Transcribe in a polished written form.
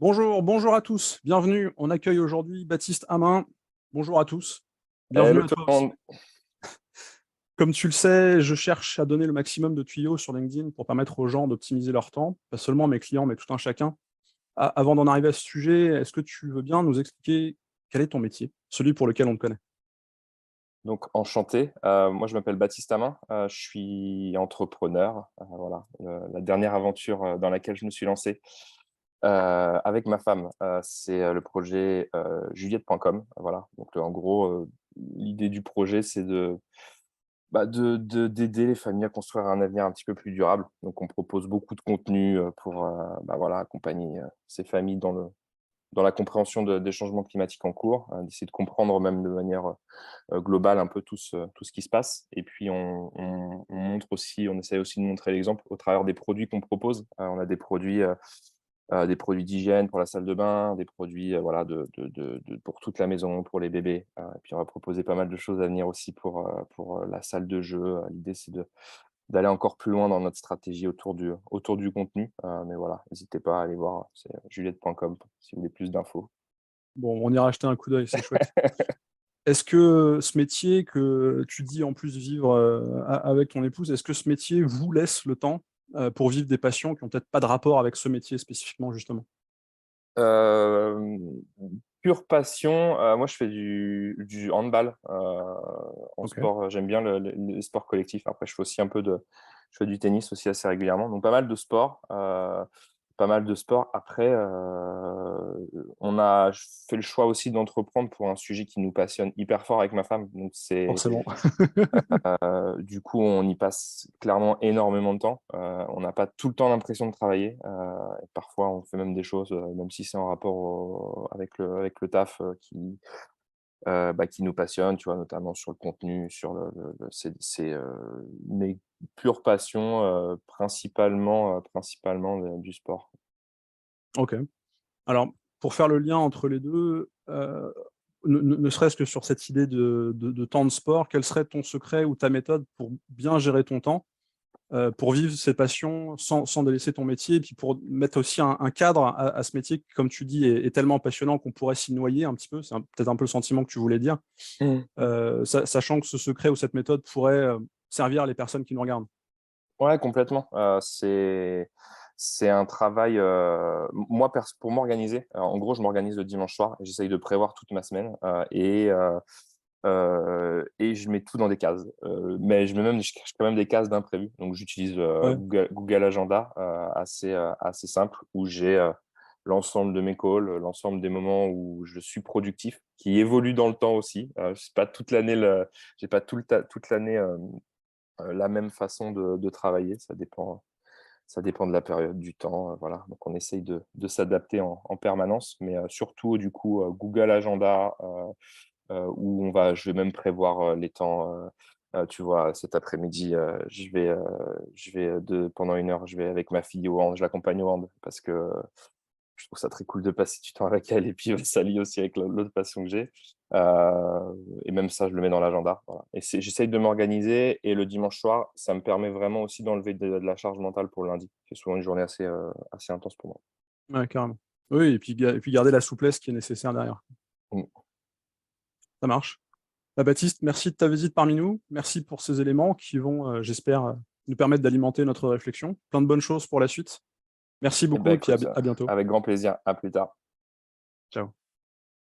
Bonjour, bonjour à tous, bienvenue. On accueille aujourd'hui Baptiste Hammin. Bonjour à tous, bienvenue Hello à tout toi le aussi. monde. Comme tu le sais, je cherche à donner le maximum de tuyaux sur LinkedIn pour permettre aux gens d'optimiser leur temps, pas seulement mes clients, mais tout un chacun. Avant d'en arriver à ce sujet, est-ce que tu veux bien nous expliquer quel est ton métier, celui pour lequel on te connaît? Donc enchanté. Moi je m'appelle Baptiste Hammin. Je suis entrepreneur. Voilà, la dernière aventure dans laquelle je me suis lancé avec ma femme, c'est le projet Juliette.com. Voilà. Donc en gros, l'idée du projet, c'est d'aider les familles à construire un avenir un petit peu plus durable. Donc on propose beaucoup de contenu pour voilà, accompagner ces familles dans la compréhension des changements climatiques en cours, d'essayer de comprendre même de manière globale un peu tout ce qui se passe. Et puis on montre aussi, on essaie aussi de montrer l'exemple au travers des produits qu'on propose. On a des produits d'hygiène pour la salle de bain, des produits voilà, pour toute la maison, pour les bébés. Et puis on va proposer pas mal de choses à venir aussi pour la salle de jeu. L'idée, c'est d'aller encore plus loin dans notre stratégie autour du contenu. Mais voilà, n'hésitez pas à aller voir, c'est juliette.com si vous voulez plus d'infos. Bon, on ira jeter un coup d'œil, c'est chouette. Est-ce que ce métier que tu dis en plus vivre avec ton épouse, est-ce que ce métier vous laisse le temps pour vivre des passions qui n'ont peut-être pas de rapport avec ce métier spécifiquement, justement? Hem, Pure passion, moi je fais du handball, en Ok. sport, j'aime bien les sports collectifs. Après je fais aussi un peu je fais du tennis aussi assez régulièrement, donc pas mal de sports, pas mal de sports. Après, on a fait le choix aussi d'entreprendre pour un sujet qui nous passionne hyper fort avec ma femme, donc c'est Forcément. du coup, on y passe clairement énormément de temps. On n'a pas tout le temps l'impression de travailler. Et parfois, on fait même des choses, même si c'est en rapport avec le taf, qui nous passionne, tu vois? Notamment sur le contenu, sur c'est mes pures passions, principalement du sport. Ok. Alors, pour faire le lien entre les 2, ne serait-ce que sur cette idée de temps de sport, quel serait ton secret ou ta méthode pour bien gérer ton temps, pour vivre ces passions sans délaisser ton métier et puis pour mettre aussi un cadre à ce métier qui, comme tu dis, est tellement passionnant qu'on pourrait s'y noyer un petit peu? C'est peut-être un peu le sentiment que tu voulais dire, Mmh. sachant que ce secret ou cette méthode pourrait, servir les personnes qui nous regardent. Ouais, complètement. C'est un travail, moi pour m'organiser, en gros, je m'organise le dimanche soir et j'essaye de prévoir toute ma semaine, et je mets tout dans des cases, mais je cache quand même des cases d'imprévus. Donc j'utilise, Ouais, Google Agenda, assez simple où j'ai, l'ensemble de mes calls, l'ensemble des moments où je suis productif, qui évolue dans le temps aussi. C'est pas toute l'année j'ai pas toute l'année, la même façon de travailler. Ça dépend de la période, du temps, voilà. Donc on essaye de s'adapter en permanence, mais surtout du coup, Google Agenda, où je vais même prévoir, les temps, tu vois? Cet après-midi, pendant 1 heure, je vais avec ma fille au hand, je l'accompagne au hand parce que je trouve ça très cool de passer du temps avec elle et puis, ça lie aussi avec l'autre passion que j'ai. Et même ça, je le mets dans l'agenda, voilà. Et j'essaye de m'organiser et le dimanche soir, ça me permet vraiment aussi d'enlever de la charge mentale pour le lundi. C'est souvent une journée assez intense pour moi. ouais, carrément. Oui et puis garder la souplesse qui est nécessaire derrière. Mmh. Ça marche. Bah, Baptiste, merci de ta visite parmi nous. Merci pour ces éléments qui vont, j'espère, nous permettre d'alimenter notre réflexion. Plein de bonnes choses pour la suite. Merci Eh ben beaucoup et puis écoute, à bientôt. avec grand plaisir. À plus tard. Ciao.